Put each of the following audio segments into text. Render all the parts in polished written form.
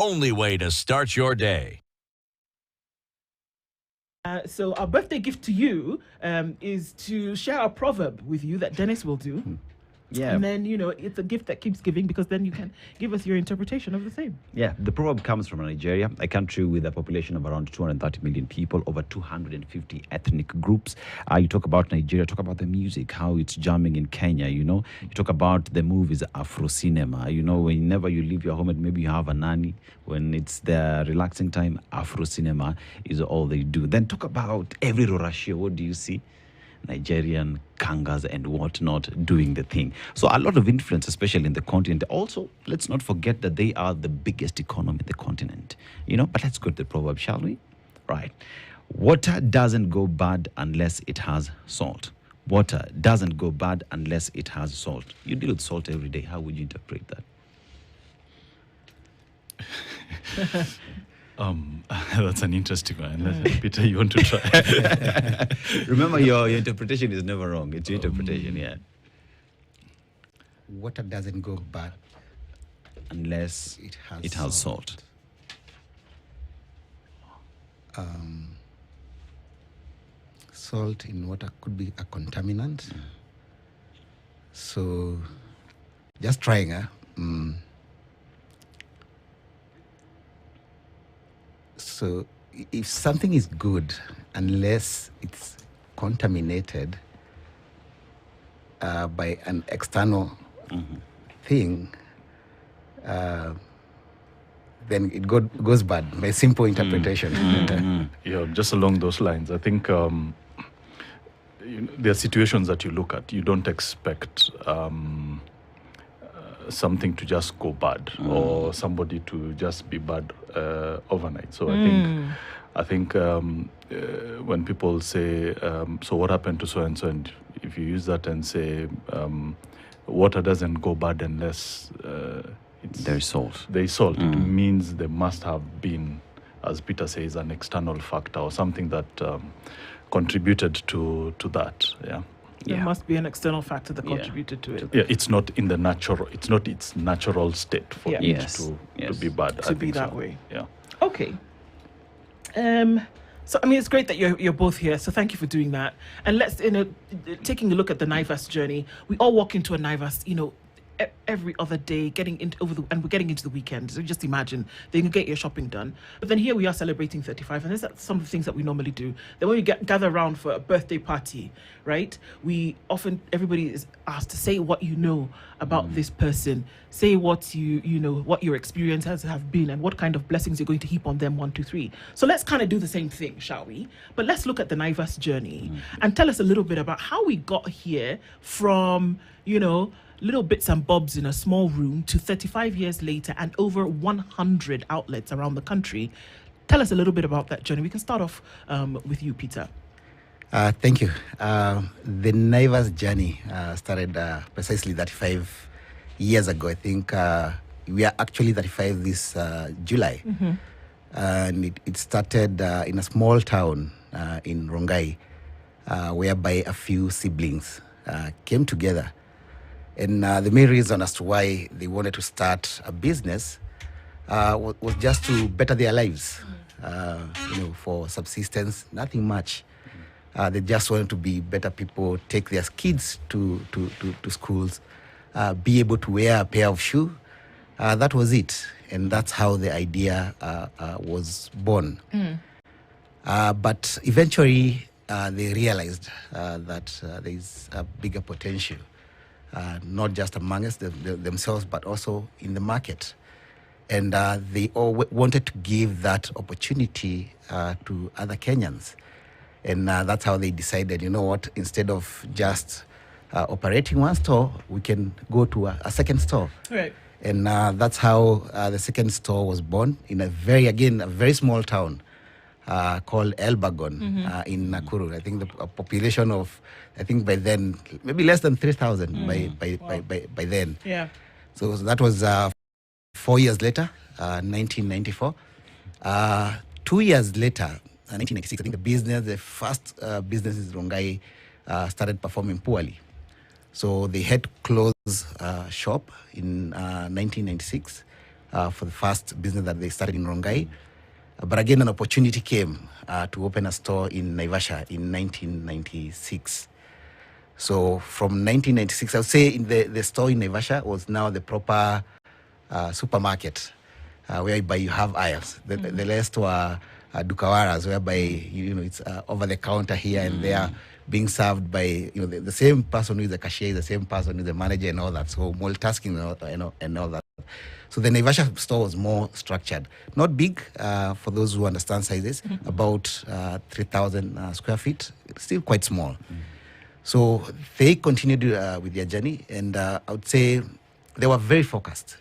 only way to start your day. So our birthday gift to you is to share a proverb with you that Dennis will do. Yeah. And then, it's a gift that keeps giving, because then you can give us your interpretation of the same. Yeah, the proverb comes from Nigeria, a country with a population of around 230 million people, over 250 ethnic groups. You talk about Nigeria, talk about the music, how it's jamming in Kenya, You talk about the movies, Afro cinema. Whenever you leave your home and maybe you have a nanny, when it's their relaxing time, Afro cinema is all they do. Then talk about every Rorashio. What do you see? Nigerian kangas and whatnot doing the thing. So a lot of influence, especially in the continent. Also, let's not forget that they are the biggest economy in the continent. But let's go to the proverb, shall we? Right. Water doesn't go bad unless it has salt. Water doesn't go bad unless it has salt. You deal with salt every day. How would you interpret that? That's an interesting one. Peter, you want to try? Remember, your interpretation is never wrong. It's your interpretation, yeah. Water doesn't go bad unless it has salt. Salt in water could be a contaminant. So, just trying, So, if something is good, unless it's contaminated by an external thing, then it goes bad. My simple interpretation. Yeah, just along those lines. I think there are situations that you look at. You don't expect something to just go bad or somebody to just be bad overnight. So I think when people say, so what happened to so and so, and if you use that and say water doesn't go bad unless there's salt. There's salt. It means there must have been, as Peter says, an external factor or something that contributed to that. Yeah. There must be an external factor that contributed to it. Yeah, it's not in the natural. It's not its natural state for it to be bad. To be that way. Yeah. Okay. So it's great that you're both here. So thank you for doing that. And let's, taking a look at the Naivas journey. We all walk into a Naivas, every other day, and we're getting into the weekend. So just imagine, then you get your shopping done. But then here we are celebrating 35, and that's some of the things that we normally do. Then when we gather around for a birthday party, right? Everybody is asked to say what you know about this person, say what what your experiences have been, and what kind of blessings you're going to heap on them. 1, 2, 3. So let's kind of do the same thing, shall we? But let's look at the Naivas journey and tell us a little bit about how we got here from little bits and bobs in a small room to 35 years later and over 100 outlets around the country. Tell us a little bit about that journey. We can start off with you, Peter. Thank you. The Naivas journey started precisely 35 years ago. I think we are actually 35 this July. And it started in a small town in Rongai, whereby a few siblings came together. And the main reason as to why they wanted to start a business was just to better their lives, for subsistence, nothing much. They just wanted to be better people, take their kids to schools, be able to wear a pair of shoes. That was it. And that's how the idea was born. But eventually, they realized that there is a bigger potential. Not just among us themselves, but also in the market. And they all wanted to give that opportunity to other Kenyans. And that's how they decided, instead of just operating one store, we can go to a second store. Right. And that's how the second store was born in a very small town called Elbagon in Nakuru. I think the population of, by then, maybe less than 3,000 by then. Yeah. So that was 4 years later, 1994. 2 years later, 1996, I think the first business in Rongai started performing poorly. So they had to close shop in 1996. for the first business that they started in Rongai. But again, an opportunity came to open a store in Naivasha in 1996. So from 1996, I would say the store in Naivasha was now the proper supermarket, whereby you have aisles. The rest were dukawaras, whereby it's over the counter here and there, being served by the same person who is the cashier, the same person who is the manager, and all that. So multitasking and all that. So the Naivasha store was more structured, not big for those who understand sizes, about 3,000 square feet, still quite small. So they continued with their journey, and I would say they were very focused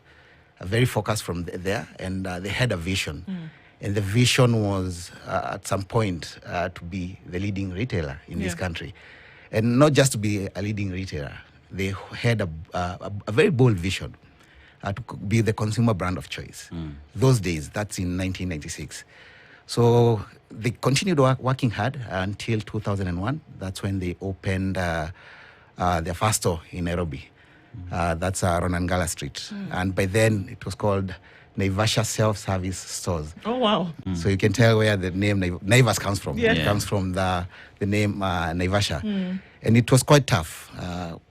from there, and they had a vision. And the vision was at some point to be the leading retailer in this country. And not just to be a leading retailer, they had a very bold vision to be the consumer brand of choice. Those days, that's in 1996. So they continued working hard until 2001. That's when they opened their first store in Nairobi. That's Ronangala Street. And by then, it was called Naivasha Self-Service Stores. Oh, wow. So you can tell where the name Naivas comes from. Yeah. It comes from the name Naivasha. And it was quite tough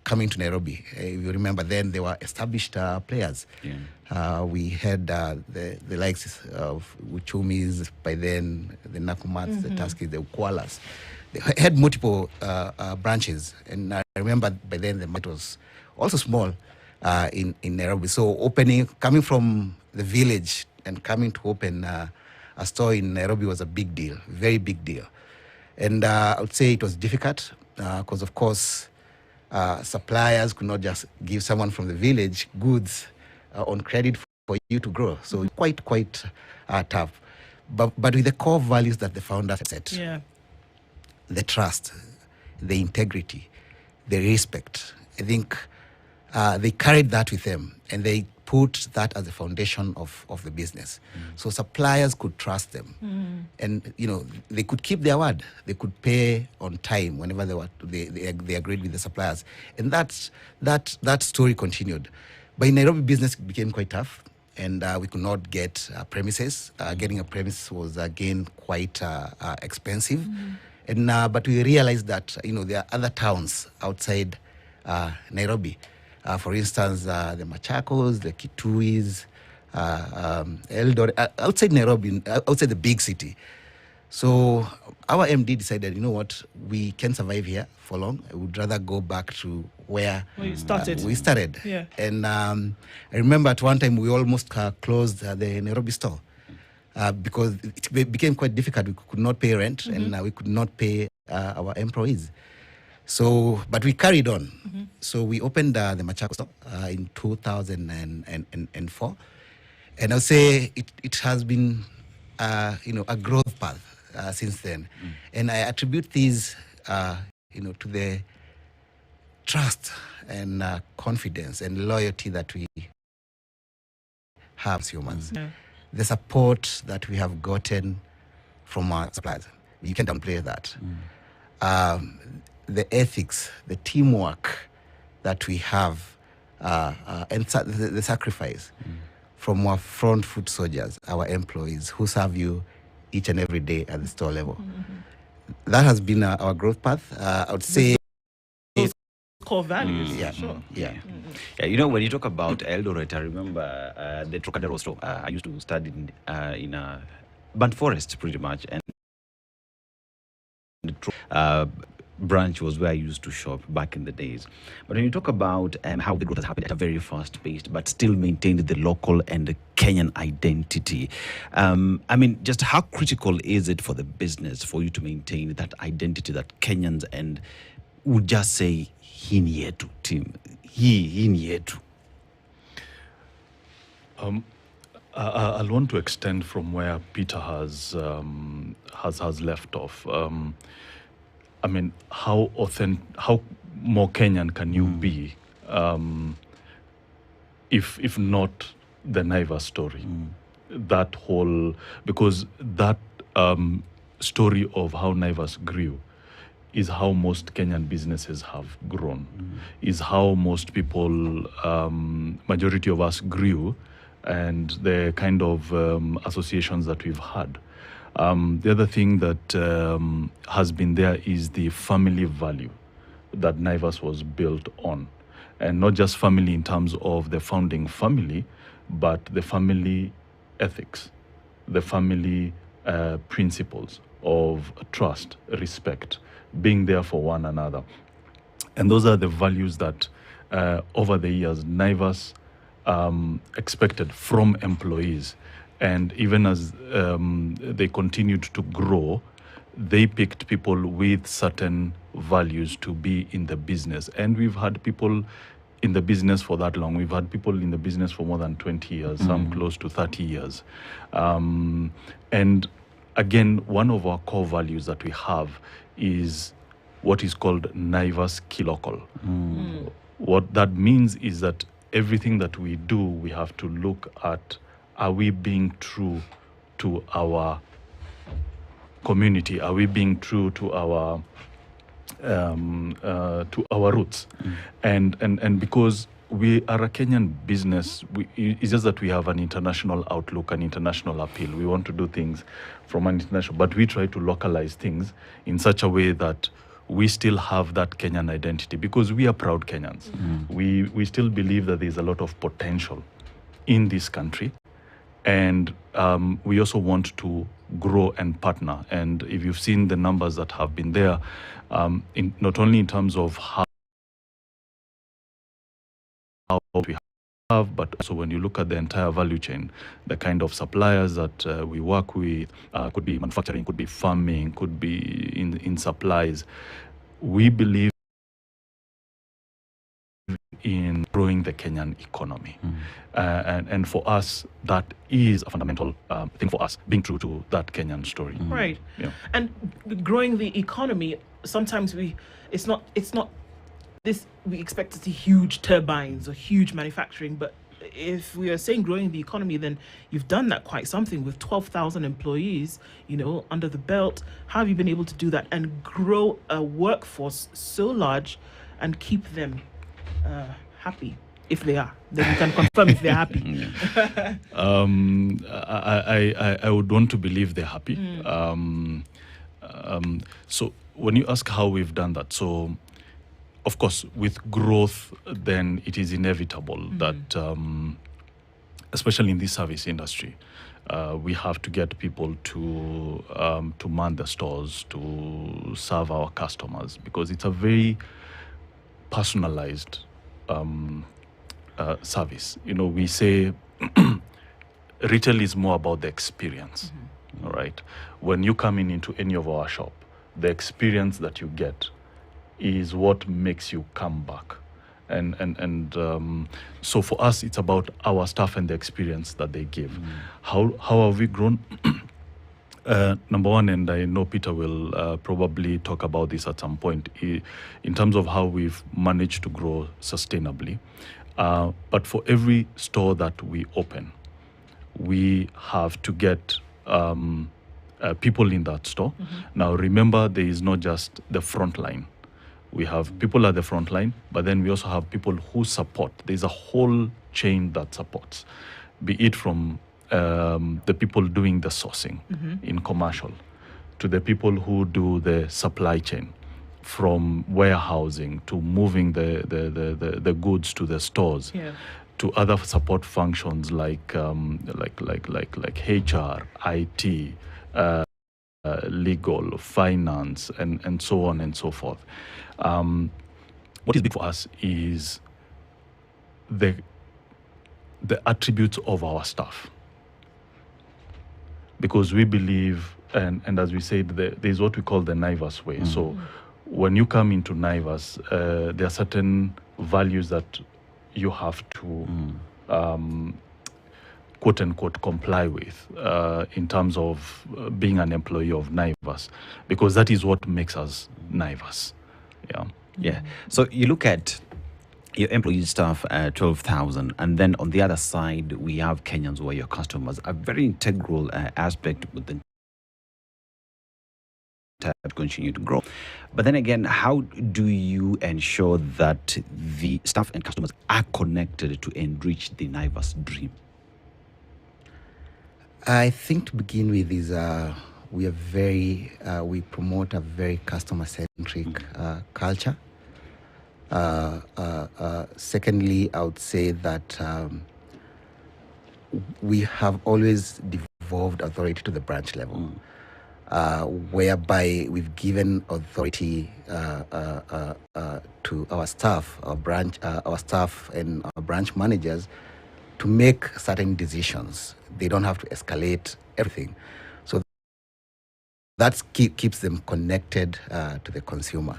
coming to Nairobi. If you remember, then there were established players. We had the likes of Uchumis, by then, the Nakumats, the Tuskys, the Ukwalas. They had multiple branches. And I remember by then the market was also small in Nairobi. So coming from the village and coming to open a store in Nairobi was a big deal, very big deal. And I would say it was difficult because, of course, suppliers could not just give someone from the village goods on credit for you to grow. So quite tough. But with the core values that the founders set, the trust, the integrity, the respect, I think they carried that with them, and they put that as the foundation of the business. So suppliers could trust them, and they could keep their word. They could pay on time whenever they agreed with the suppliers, and that story continued. But in Nairobi, business became quite tough, and we could not get premises. Getting a premise was again quite expensive, and but we realized that there are other towns outside Nairobi. For instance, the Machakos, the Kituis, Eldoret, outside Nairobi, outside the big city. So our MD decided, we can survive here for long. I would rather go back to where we started. Yeah. And I remember at one time we almost closed the Nairobi store because it became quite difficult. We could not pay rent and we could not pay our employees. So, but we carried on. So we opened the Machako store in 2004. And I'll say it has been, a growth path since then. And I attribute these, to the trust and confidence and loyalty that we have as humans. The support that we have gotten from our suppliers. You can't downplay that. The ethics, the teamwork that we have, and the sacrifice from our front foot soldiers, our employees who serve you each and every day at the store level. That has been our growth path. I would say those core values. Yeah, when you talk about Eldoret, I remember the Trocadero store. I used to study in Burnt Forest, pretty much, and the branch was where I used to shop back in the days. But when you talk about how the growth has happened at a very fast pace, but still maintained the local and the Kenyan identity, just how critical is it for the business for you to maintain that identity that Kenyans and would just say hini yetu team, hini yetu? I'll want to extend from where Peter has left off. How more Kenyan can you be, if not the Naivas story? That whole, because that story of how Naivas grew is how most Kenyan businesses have grown, is how most people, majority of us grew and the kind of associations that we've had. The other thing that has been there is the family value that Naivas was built on. And not just family in terms of the founding family, but the family ethics, the family principles of trust, respect, being there for one another. And those are the values that over the years, Naivas expected from employees. And even as they continued to grow, they picked people with certain values to be in the business. And we've had people in the business for that long. We've had people in the business for more than 20 years, some close to 30 years. And again, one of our core values that we have is what is called Naivas Kilokol. What that means is that everything that we do, we have to look at, are we being true to our community? Are we being true to our roots? And because we are a Kenyan business, it's just that we have an international outlook, an international appeal. We want to do things from an international, but we try to localize things in such a way that we still have that Kenyan identity, because we are proud Kenyans. We still believe that there's a lot of potential in this country. And we also want to grow and partner. And if you've seen the numbers that have been there, not only in terms of how we have, but also when you look at the entire value chain, the kind of suppliers that we work with, could be manufacturing, could be farming, could be in supplies. We believe in growing the Kenyan economy. And for us, that is a fundamental thing for us, being true to that Kenyan story. Right. Yeah. And growing the economy, sometimes it's not this, we expect to see huge turbines or huge manufacturing, but if we are saying growing the economy, then you've done that quite something with 12,000 employees, under the belt. How have you been able to do that and grow a workforce so large and keep them happy, if they are? Then you can confirm if they're happy. I would want to believe they're happy. So when you ask how we've done that, so of course with growth, then it is inevitable that, especially in this service industry, we have to get people to man the stores, to serve our customers, because it's a very personalized service. We say retail is more about the experience. All right. When you come into any of our shop, the experience that you get is what makes you come back. And so for us, it's about our staff and the experience that they give. How have we grown? Number one, and I know Peter will probably talk about this at some point, in terms of how we've managed to grow sustainably. But for every store that we open, we have to get people in that store. Now, remember, there is not just the front line. We have people at the front line, but then we also have people who support. There's a whole chain that supports, be it from the people doing the sourcing in commercial, to the people who do the supply chain, from warehousing to moving the goods to the stores, to other support functions like HR, IT, legal, finance, and so on and so forth. What is big for us is the attributes of our staff, because we believe, and as we said, there's what we call the Naivas way. So when you come into Naivas, there are certain values that you have to quote unquote comply with in terms of being an employee of Naivas, because that is what makes us Naivas. Yeah. So you look at your employee staff, 12,000, and then on the other side, we have Kenyans who are your customers, a very integral aspect with the continue to grow. But then again, how do you ensure that the staff and customers are connected to enrich the Naivas dream? I think to begin with is we are very we promote a very customer-centric culture. Secondly, I would say that we have always devolved authority to the branch level, whereby we've given authority to our staff, our staff and our branch managers to make certain decisions. They don't have to escalate everything. So that keeps them connected to the consumer.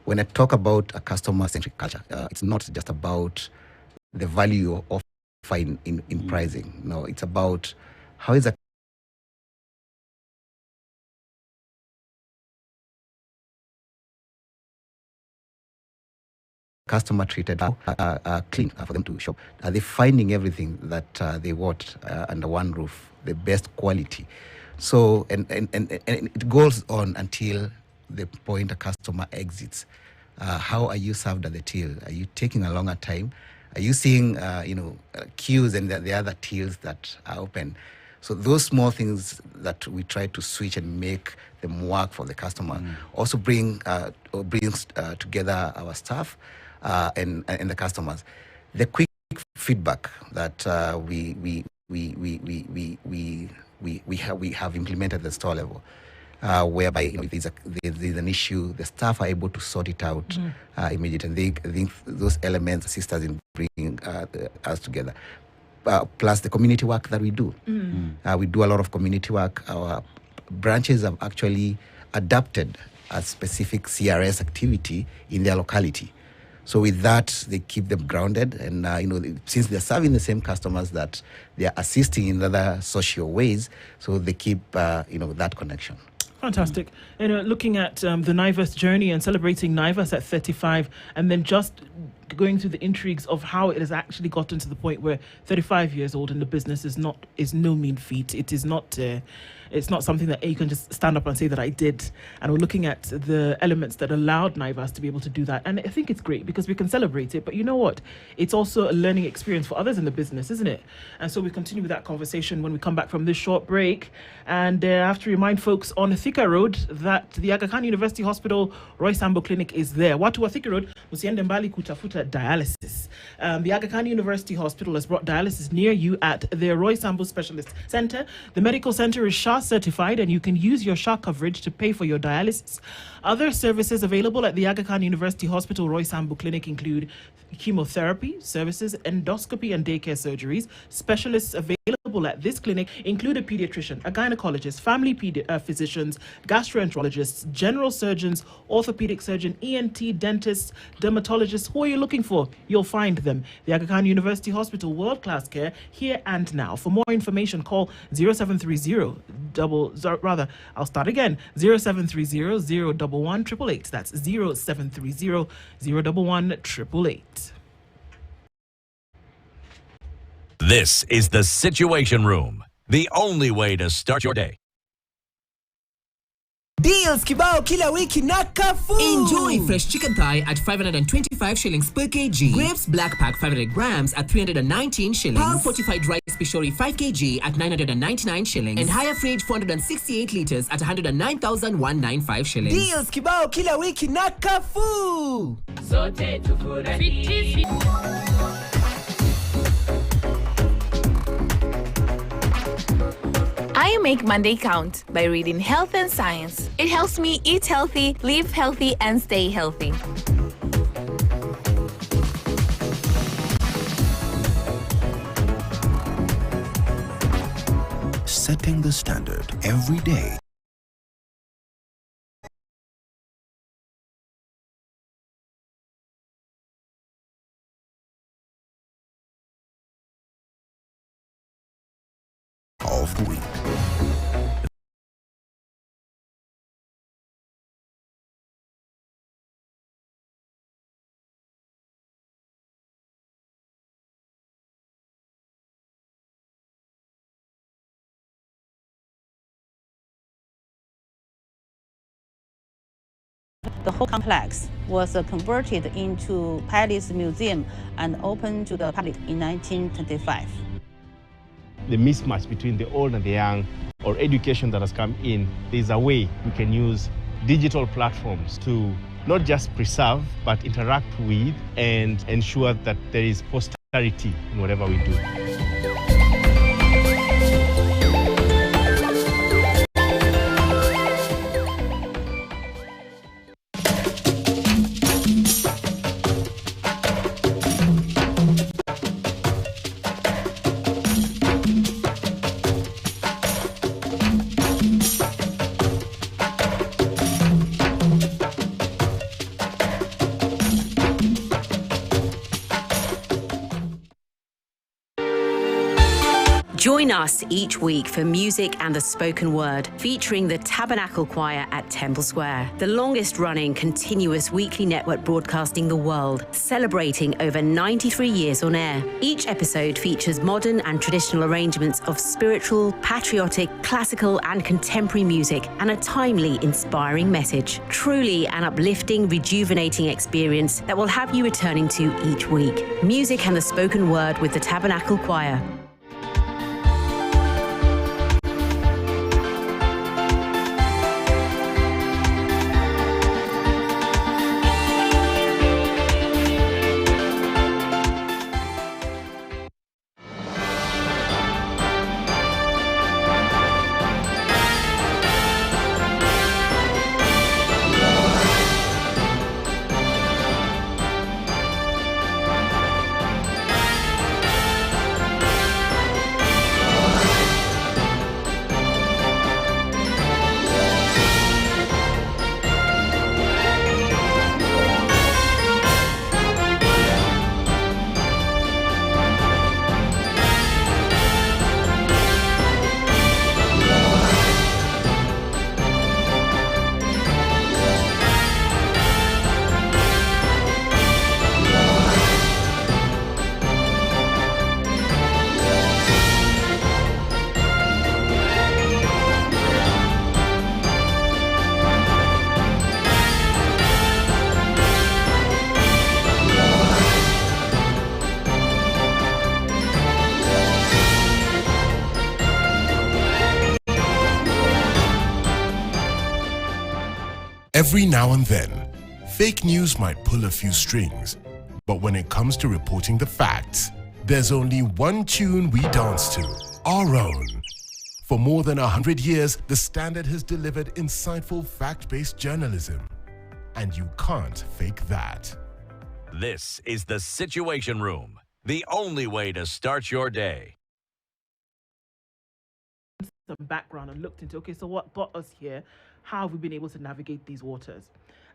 When I talk about a customer-centric culture, it's not just about the value you offer in pricing. No, it's about how is a customer treated, clean for them to shop. Are they finding everything that they want under one roof, the best quality? So, and it goes on until the point a customer exits. How are you served at the till? Are you taking a longer time? Are you seeing, queues and the other tills that are open? So those small things that we try to switch and make them work for the customer also brings together our staff and the customers. The quick feedback that we have implemented at the store level, whereby if there's an issue, the staff are able to sort it out immediately. I think those elements assist us in bringing us together. Plus the community work that we do. We do a lot of community work. Our branches have actually adapted a specific CRS activity in their locality. So with that, they keep them grounded, and since they're serving the same customers, that they are assisting in other social ways, so they keep that connection. Fantastic. Looking at the Naivas Journey and celebrating Naivas at 35, and then just going through the intrigues of how it has actually gotten to the point where 35 years old in the business is no mean feat. It is not. It's not something that you can just stand up and say that I did. And we're looking at the elements that allowed Naivas to be able to do that. And I think it's great because we can celebrate it. But you know what? It's also a learning experience for others in the business, isn't it? And so we continue with that conversation when we come back from this short break. And I have to remind folks on Thika Road that the Aga Khan University Hospital Roy Sambo Clinic is there. Watu wa Thika Road, musiende mbali kutafuta dialysis. The Aga Khan University Hospital has brought dialysis near you at the Roy Sambo Specialist Center. The medical center is SHA certified, and you can use your SHA coverage to pay for your dialysis. Other services available at the Aga Khan University Hospital Roy Sambo Clinic include chemotherapy services, endoscopy and daycare surgeries. Specialists available at this clinic include a pediatrician, a gynecologist, family physicians, gastroenterologists, general surgeons, orthopedic surgeon, ENT, dentists, dermatologists. Who are you looking for? You'll find them. The Aga Khan University Hospital, world-class care here and now. For more information, call 0730 I'll start again. 0730 011 888. That's 0730 011 888. This is the Situation Room, the only way to start your day. Deals kibao kila wiki na Carrefour. Enjoy fresh chicken thigh at 525 shillings per kg. Grapes black pack 500 grams at 319 shillings. Pearl fortified rice pishori 5 kg at 999 shillings. And higher fridge 468 liters at 109,195 shillings. Deals kibao kila wiki na Carrefour. Sote tufurahi. I make Monday count by reading Health and Science. It helps me eat healthy, live healthy, and stay healthy. Setting the standard every day. Of the week. The whole complex was converted into Palace Museum and opened to the public in 1925. the mismatch between the old and the young, or education that has come in, there's a way we can use digital platforms to not just preserve, but interact with and ensure that there is posterity in whatever we do. Join us each week for music and the spoken word, featuring the Tabernacle Choir at Temple Square, the longest-running continuous weekly network broadcasting the world, celebrating over 93 years on air. Each episode features modern and traditional arrangements of spiritual, patriotic, classical and contemporary music, and a timely, inspiring message. Truly an uplifting, rejuvenating experience that will have you returning to each week. Music and the spoken word with the Tabernacle Choir. Every now and then, fake news might pull a few strings, but when it comes to reporting the facts, there's only one tune we dance to, our own. For more than 100 years, The Standard has delivered insightful, fact-based journalism, and you can't fake that. This is the Situation Room, the only way to start your day. Some background and looked into, okay, so what got us here? How have we been able to navigate these waters?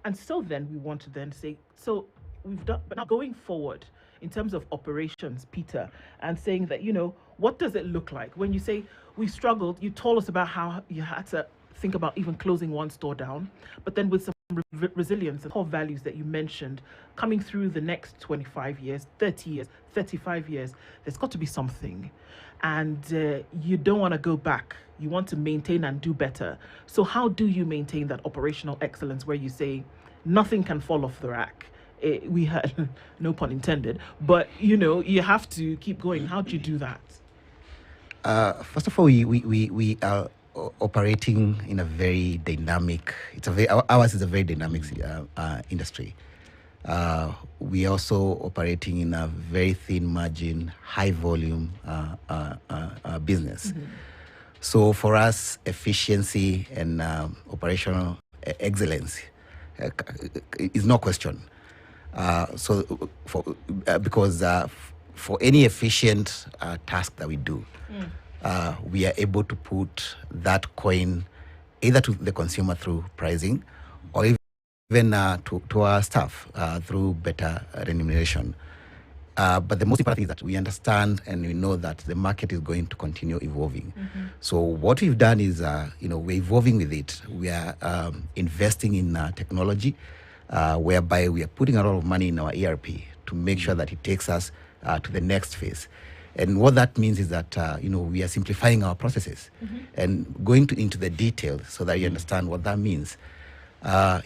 And so then we want to then say, so we've done, but now going forward in terms of operations, Peter, and saying that, you know, what does it look like? When you say we struggled, you told us about how you had to think about even closing one store down, but then with some resilience and core values that you mentioned coming through the next 25 years, 30 years, 35 years, there's got to be something. And you don't want to go back. You want to maintain and do better. So how do you maintain that operational excellence where you say nothing can fall off the rack? We had, no pun intended, but you know, you have to keep going. How do you do that? First of all, we are operating in a very dynamic, ours is a very dynamic industry. We also operating in a very thin margin, high volume business. Mm-hmm. So for us, efficiency and operational excellence is no question. Because for any efficient task that we do, we are able to put that coin either to the consumer through pricing or even to our staff through better remuneration. But the most important thing is that we understand and we know that the market is going to continue evolving. Mm-hmm. So what we've done is, we're evolving with it. We are investing in technology, whereby we are putting a lot of money in our ERP to make sure that it takes us to the next phase. And what that means is that, we are simplifying our processes and going into the details so that you understand what that means. Our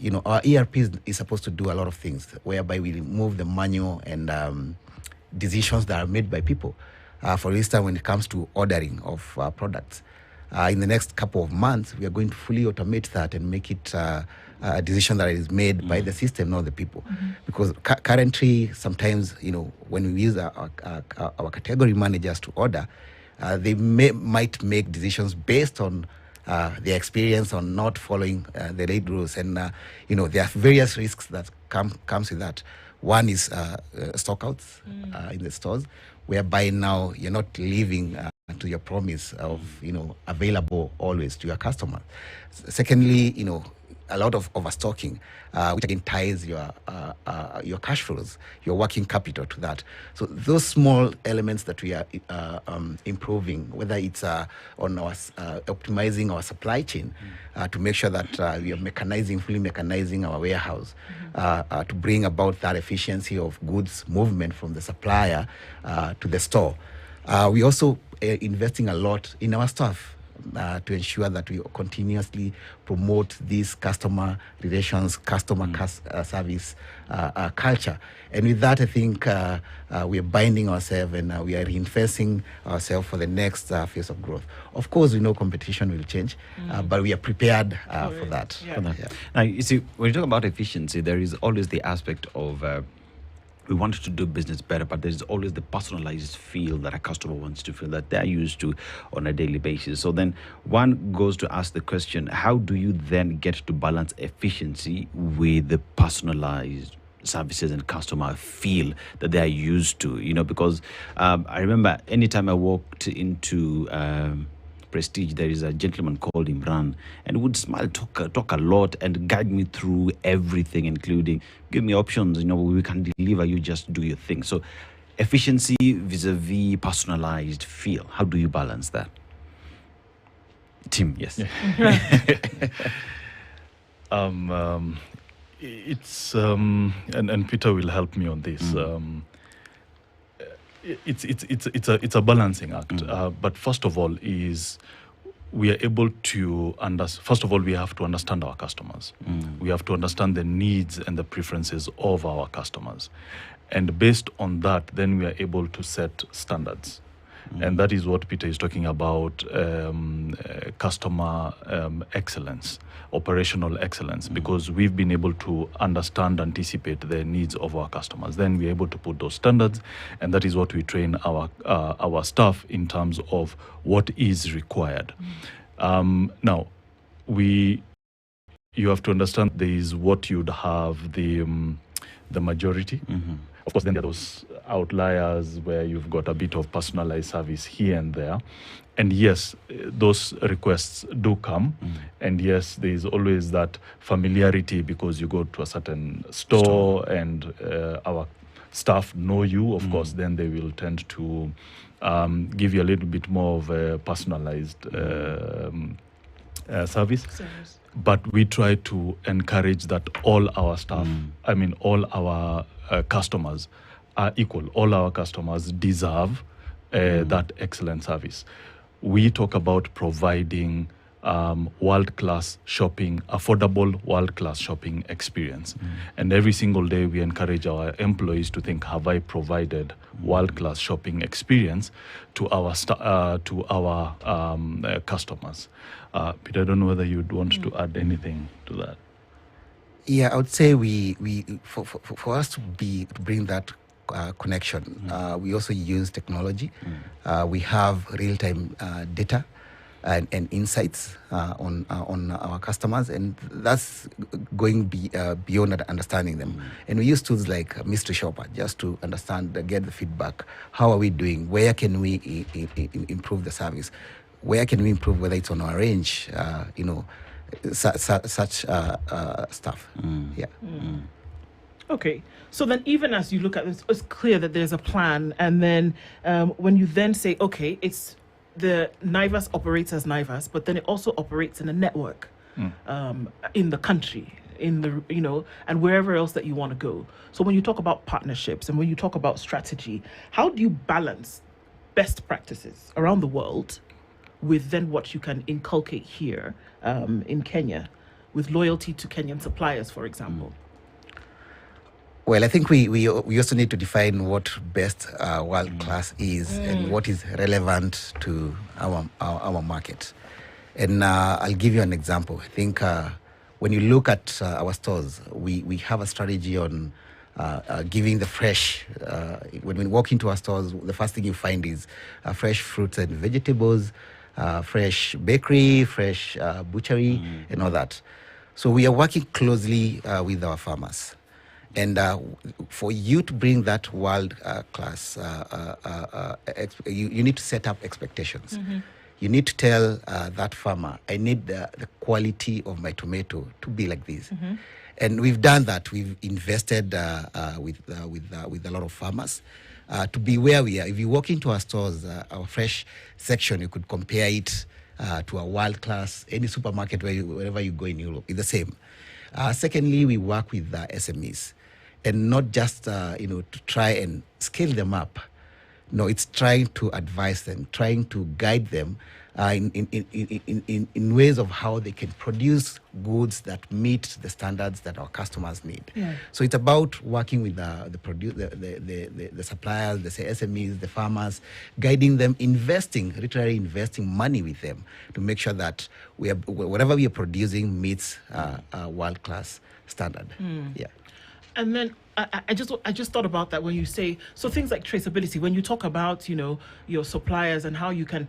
ERP is supposed to do a lot of things, whereby we remove the manual and decisions that are made by people. For instance, when it comes to ordering of products, in the next couple of months, we are going to fully automate that and make it a decision that is made by the system, not the people. Because currently, sometimes, when we use our category managers to order, they might make decisions based on their experience on not following the right rules. And, there are various risks that comes with that. One is stockouts in the stores, whereby now you're not living to your promise of, available always to your customer. Secondly, a lot of overstocking, which again ties your cash flows, your working capital to that. So those small elements that we are improving, whether it's on our optimizing our supply chain to make sure that we are fully mechanizing our warehouse to bring about that efficiency of goods movement from the supplier to the store. We also investing a lot in our staff to ensure that we continuously promote these customer relations, service culture. And with that, I think we are binding ourselves and we are reinforcing ourselves for the next phase of growth. Of course, we know competition will change, but we are prepared for that. Yeah. Now, you see, when you talk about efficiency, there is always the aspect of we want to do business better, but there's always the personalized feel that a customer wants to feel that they're used to on a daily basis. So then one goes to ask the question, how do you then get to balance efficiency with the personalized services and customer feel that they are used to? Because I remember anytime I walked into Prestige, there is a gentleman called Imran, and would smile, talk a lot, and guide me through everything, including give me options. We can deliver. You just do your thing. So, efficiency vis-a-vis personalized feel. How do you balance that? Tim, yes. It's and Peter will help me on this. It's a balancing act. But first of all, we are able to first of all, we have to understand our customers. We have to understand the needs and the preferences of our customers, and based on that, then we are able to set standards. And that is what Peter is talking about, customer excellence, operational excellence, because we've been able to understand, anticipate the needs of our customers. Then we're able to put those standards, and that is what we train our staff in terms of what is required. Now, you have to understand there is what you'd have the majority. Of course, then there are those outliers where you've got a bit of personalized service here and there. And yes, those requests do come. And yes, there is always that familiarity because you go to a certain store and our staff know you. Of course, then they will tend to give you a little bit more of a personalized service. But we try to encourage that all our staff, all our customers are equal. All our customers deserve that excellent service. We talk about providing world-class shopping, affordable world-class shopping experience. And every single day we encourage our employees to think, have I provided world-class shopping experience to our customers? Peter, I don't know whether you'd want to add anything to that. Yeah, I would say we for us to bring that connection, we also use technology. We have real-time data and insights on our customers, and that's going beyond understanding them. And we use tools like Mystery Shopper just to understand, get the feedback. How are we doing? Where can we improve the service? Where can we improve, whether it's on our range, such stuff. Okay, so then even as you look at this, it's clear that there's a plan, and then when you then say, okay, it's the Naivas operates as Naivas, but then it also operates in a network in the country, and wherever else that you want to go. So when you talk about partnerships and when you talk about strategy, how do you balance best practices around the world with then what you can inculcate here in Kenya, with loyalty to Kenyan suppliers, for example? Well, I think we also need to define what best world class is and what is relevant to our market. And I'll give you an example. I think when you look at our stores, we have a strategy on giving the fresh. When we walk into our stores, the first thing you find is fresh fruits and vegetables, fresh bakery, fresh butchery, and all that. So we are working closely with our farmers. And for you to bring that world class, you need to set up expectations. You need to tell that farmer, I need the quality of my tomato to be like this. And we've done that. We've invested with a lot of farmers to be where we are. If you walk into our stores, our fresh section, you could compare it to a world class, any supermarket wherever you go in Europe, it's the same. Secondly, we work with SMEs. And not just, to try and scale them up. No, it's trying to advise them, trying to guide them in ways of how they can produce goods that meet the standards that our customers need. Yeah. So it's about working with the suppliers, the SMEs, the farmers, guiding them, literally investing money with them to make sure that whatever we are producing meets a world-class standard. Yeah. And then I just thought about that when you say, so things like traceability, when you talk about, your suppliers and how you can,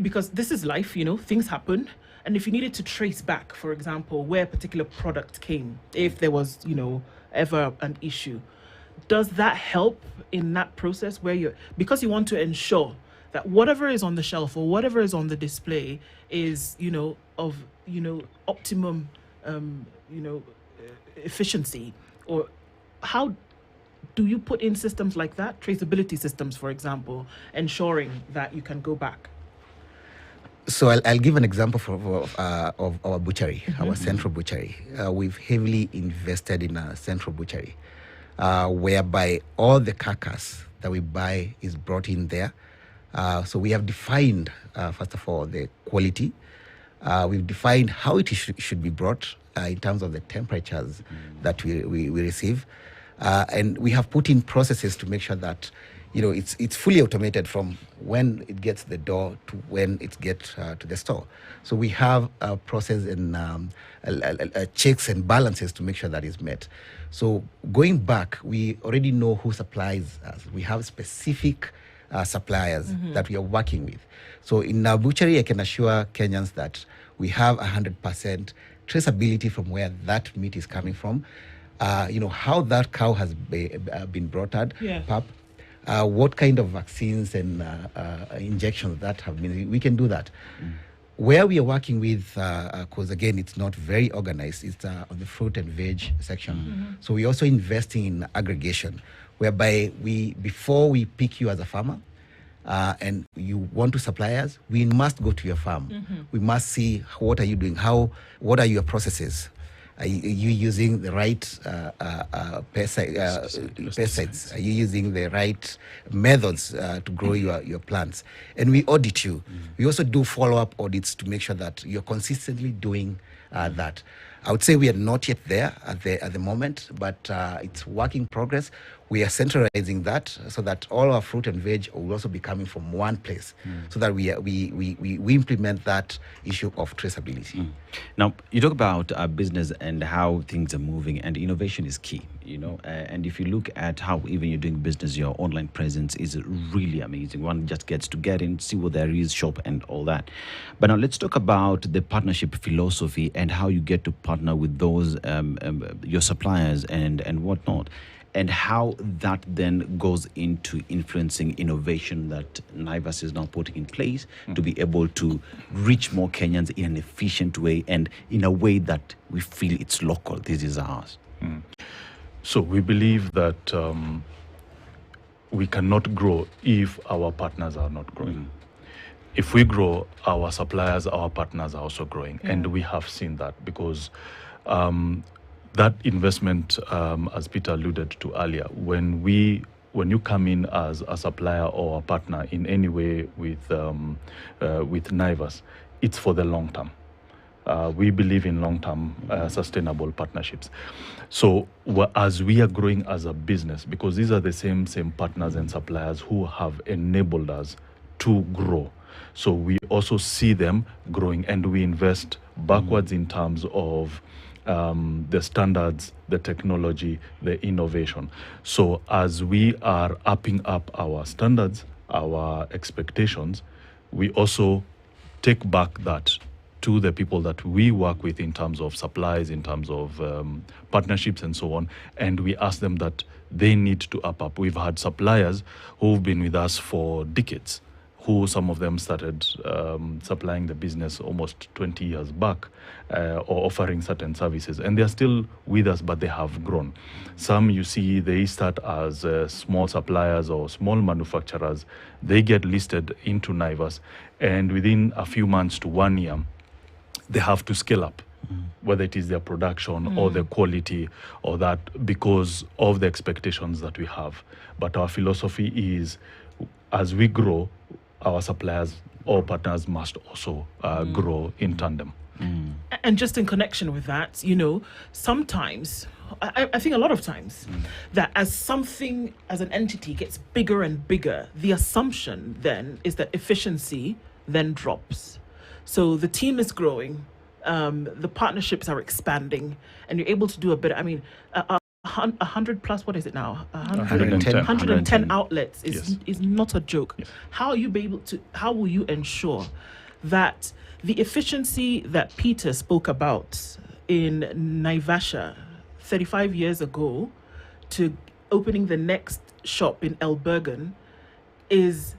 because this is life, things happen. And if you needed to trace back, for example, where a particular product came, if there was, ever an issue, does that help in that process where because you want to ensure that whatever is on the shelf or whatever is on the display is, of, optimum, efficiency? Or how do you put in systems like that, traceability systems, for example, ensuring that you can go back? So I'll give an example of our butchery, our central butchery. We've heavily invested in a central butchery, whereby all the carcass that we buy is brought in there. So we have defined, first of all, the quality. We've defined how it should be brought in terms of the temperatures that we receive. And we have put in processes to make sure that, it's fully automated from when it gets to the door to when it gets to the store. So we have a process and checks and balances to make sure that is met. So going back, we already know who supplies us. We have specific suppliers that we are working with. So in our butchery, I can assure Kenyans that we have 100% traceability from where that meat is coming from, how that cow has been brought up, what kind of vaccines and injections that have been. We can do that. Where we are working with, because again, it's not very organized, it's on the fruit and veg section. So we're also investing in aggregation, whereby before we pick you as a farmer, and you want to supply us, we must go to your farm. We must see what are you doing, what are your processes. Are you using the right pesticides? Are you using the right methods to grow your plants? And we audit you. We also do follow-up audits to make sure that you're consistently doing that. I would say we are not yet there at the moment, but it's work in progress. We are centralizing that so that all our fruit and veg will also be coming from one place, so that we implement that issue of traceability. Now, you talk about business and how things are moving, and innovation is key, and if you look at how even you're doing business, your online presence is really amazing. One just gets to get in, see what there is, shop and all that. But now let's talk about the partnership philosophy and how you get to partner with those, your suppliers and whatnot, and how that then goes into influencing innovation that Naivas is now putting in place to be able to reach more Kenyans in an efficient way and in a way that we feel it's local. This is ours. So we believe that we cannot grow if our partners are not growing. If we grow, our suppliers, our partners are also growing. And we have seen that because that investment, as Peter alluded to earlier, when you come in as a supplier or a partner in any way with Naivas, it's for the long term. We believe in long-term sustainable partnerships. So as we are growing as a business, because these are the same partners and suppliers who have enabled us to grow. So we also see them growing, and we invest backwards in terms of the standards, the technology, the innovation. So as we are upping up our standards, our expectations, we also take back that to the people that we work with in terms of supplies, in terms of partnerships and so on, and we ask them that they need to up. We've had suppliers who've been with us for decades, who some of them started supplying the business almost 20 years back, or offering certain services, and they're still with us, but they have grown. Some, you see, they start as small suppliers or small manufacturers. They get listed into Naivas, and within a few months to 1 year, they have to scale up, whether it is their production or the quality or that, because of the expectations that we have. But our philosophy is, as we grow, our suppliers or partners must also grow in tandem. And just in connection with that, you know, sometimes, I think a lot of times, that as an entity gets bigger and bigger, the assumption then is that efficiency then drops. So the team is growing, the partnerships are expanding, and you're able to do a bit. I mean, 100 plus, what is it now? 110 outlets is not a joke. Yes. How will you ensure that the efficiency that Peter spoke about in Naivasha 35 years ago to opening the next shop in Elbergen is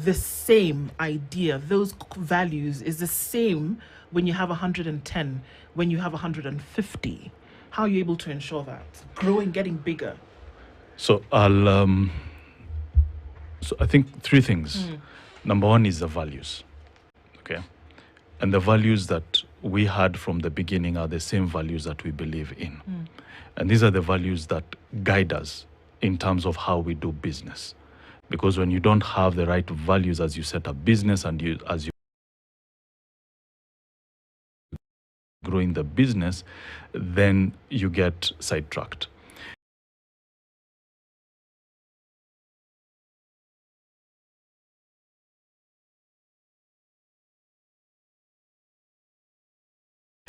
the same idea, those values is the same when you have 110, when you have 150? How are you able to ensure that? Growing, getting bigger. So so I think three things. Number one is the values, okay? And the values that we had from the beginning are the same values that we believe in. And these are the values that guide us in terms of how we do business. Because when you don't have the right values as you set up business and as you grow in the business, then you get sidetracked.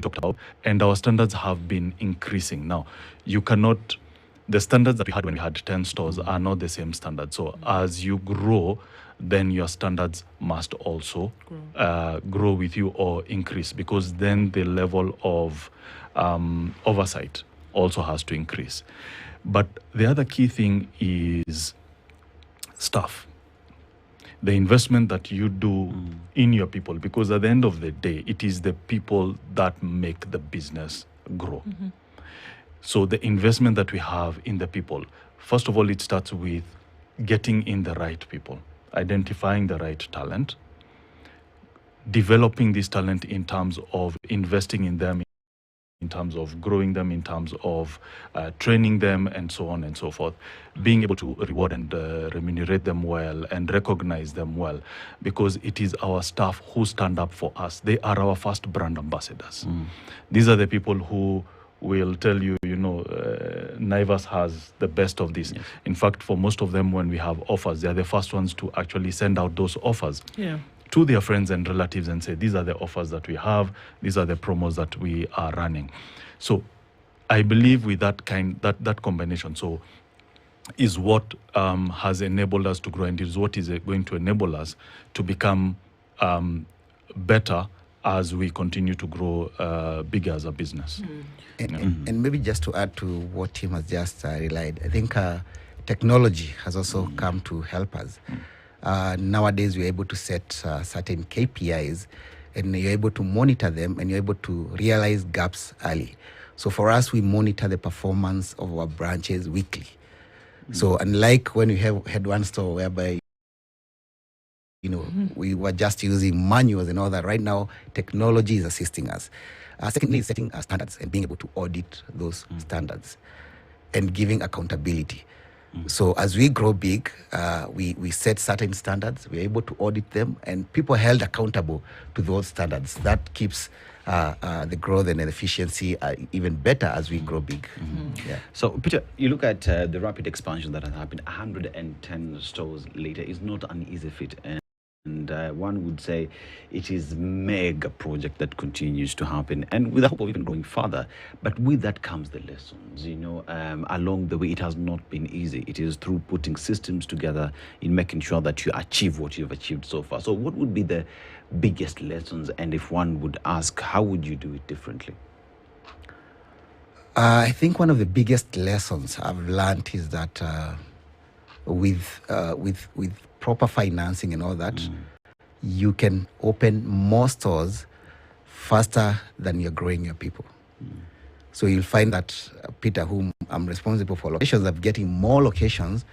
Talked about, and our standards have been increasing. Now, you cannot, the standards that we had when we had 10 stores are not the same standards. So as you grow, then your standards must also grow with you or increase, because then the level of oversight also has to increase. But the other key thing is staff. The investment that you do in your people, because at the end of the day, it is the people that make the business grow. So the investment that we have in the people, first of all, it starts with getting in the right people, identifying the right talent, developing this talent in terms of investing in them, in terms of growing them, in terms of training them, and so on and so forth, being able to reward and remunerate them well and recognize them well, because it is our staff who stand up for us. They are our first brand ambassadors. These are the people who will tell you, you know, Naivas has the best of this. In fact, for most of them, when we have offers, they are the first ones to actually send out those offers to their friends and relatives and say, these are the offers that we have, these are the promos that we are running. So I believe with that combination, so is what has enabled us to grow, and is what is going to enable us to become better as we continue to grow bigger as a business. And maybe just to add to what Tim has just relayed, I think technology has also come to help us. Nowadays, we're able to set certain KPIs, and you're able to monitor them, and you're able to realize gaps early. So for us, we monitor the performance of our branches weekly. So unlike when we had one store whereby, you know, we were just using manuals and all that, right now, technology is assisting us. Secondly, setting standards and being able to audit those standards and giving accountability. So as we grow big, we set certain standards, we're able to audit them, and people held accountable to those standards. That keeps the growth and the efficiency even better as we grow big. Yeah. So, Peter, you look at the rapid expansion that has happened. 110 stores later is not an easy feat. And one would say it is mega project that continues to happen, and with the hope of even going further. But with that comes the lessons, along the way. It has not been easy. It is through putting systems together in making sure that you achieve what you've achieved so far. So what would be the biggest lessons? And if one would ask, how would you do it differently? I think one of the biggest lessons I've learned is that with proper financing and all that, you can open more stores faster than you're growing your people. So you'll find that Peter, whom I'm responsible for locations, I'm getting more locations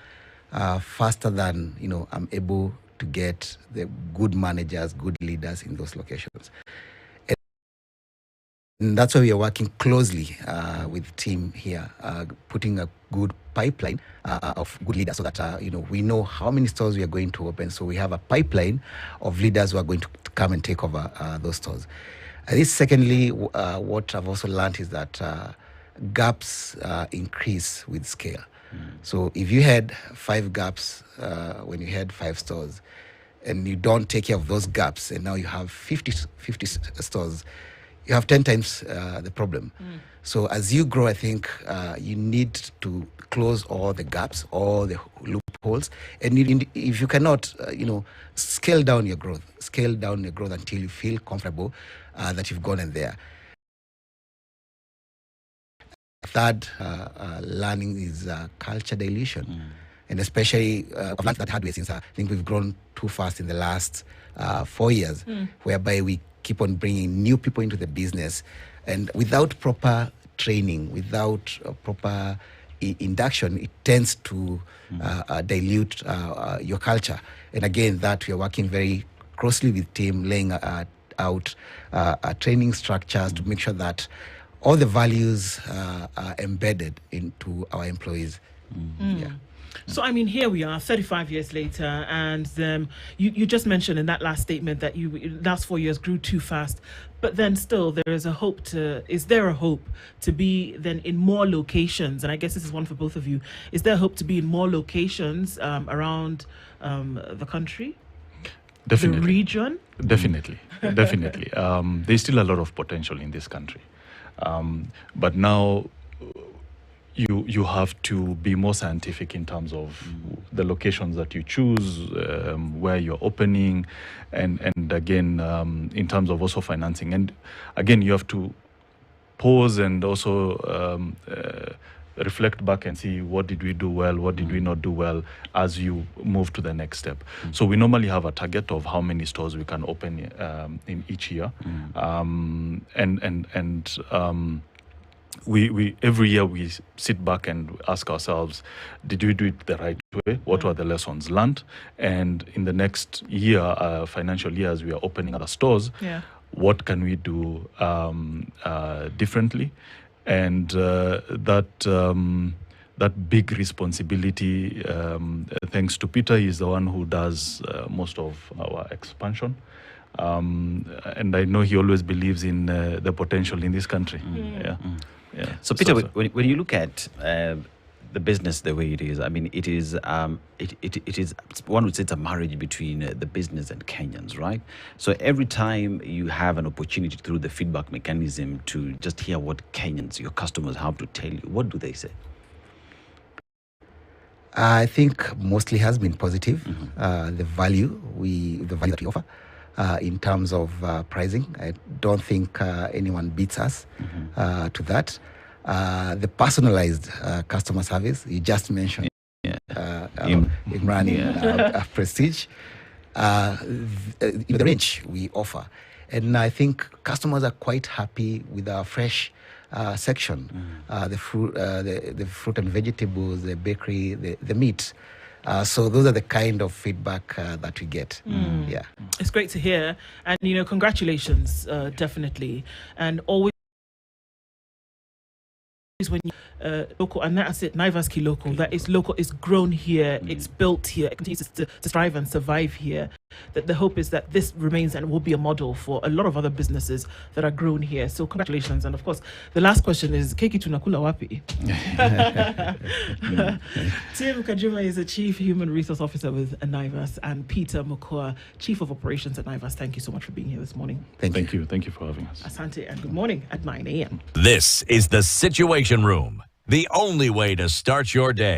faster than I'm able to get the good managers, good leaders in those locations. And that's why we are working closely with the team here, putting a good pipeline of good leaders so that, we know how many stores we are going to open. So we have a pipeline of leaders who are going to come and take over those stores. Secondly, what I've also learned is that gaps increase with scale. So if you had 5 gaps when you had 5 stores, and you don't take care of those gaps, and now you have 50 stores, you have 10 times the problem. So as you grow, I think you need to close all the gaps, all the loopholes. And if you cannot, scale down your growth until you feel comfortable that you've gone in there. Third learning is culture dilution. And especially I've learned that hard way since I think we've grown too fast in the last 4 years, whereby we keep on bringing new people into the business, and without proper training, without proper induction, it tends to dilute your culture. And again, that we are working very closely with team, laying out training structures to make sure that all the values are embedded into our employees. Yeah. So, I mean, here we are 35 years later, and you just mentioned in that last statement that last 4 years grew too fast, but then still is there a hope to be then in more locations? And I guess this is one for both of you. Is there a hope to be in more locations around the country? Definitely. The region? Definitely. There's still a lot of potential in this country. But now you have to be more scientific in terms of the locations that you choose, where you're opening, and again, in terms of also financing. And again, you have to pause and also reflect back and see what did we do well, what did we not do well as you move to the next step. So we normally have a target of how many stores we can open in each year. We every year we sit back and ask ourselves, did we do it the right way? What were the lessons learned? And in the next year, financial year, as we are opening other stores, what can we do differently? And that big responsibility, thanks to Peter, he's the one who does most of our expansion. And I know he always believes in the potential in this country. Yeah. So Peter, when you look at the business the way it is, I mean, it is one would say it's a marriage between the business and Kenyans, right? So every time you have an opportunity through the feedback mechanism to just hear what Kenyans, your customers, have to tell you, what do they say? I think mostly has been positive. The value that we offer. In terms of pricing, I don't think anyone beats us to that. The personalized customer service, you just mentioned, Imran in Prestige, the range we offer. And I think customers are quite happy with our fresh section, the fruit and vegetables, the bakery, the meat. So those are the kind of feedback that we get. Yeah, it's great to hear, and congratulations, definitely, and always is when you local, and that's it. Naivas Ki local. That is local. It's grown here. It's built here. It continues to strive and survive here. That the hope is that this remains and will be a model for a lot of other businesses that are grown here. So congratulations. And of course, the last question is Keki tunakula wapi? Tim Kajuma is the Chief Human Resource Officer with Naivas, and Peter Mukua, Chief of Operations at Naivas. Thank you so much for being here this morning. Thank you. Thank you for having us. Asante, and good morning at 9 a.m. This is the Situation Room, the only way to start your day.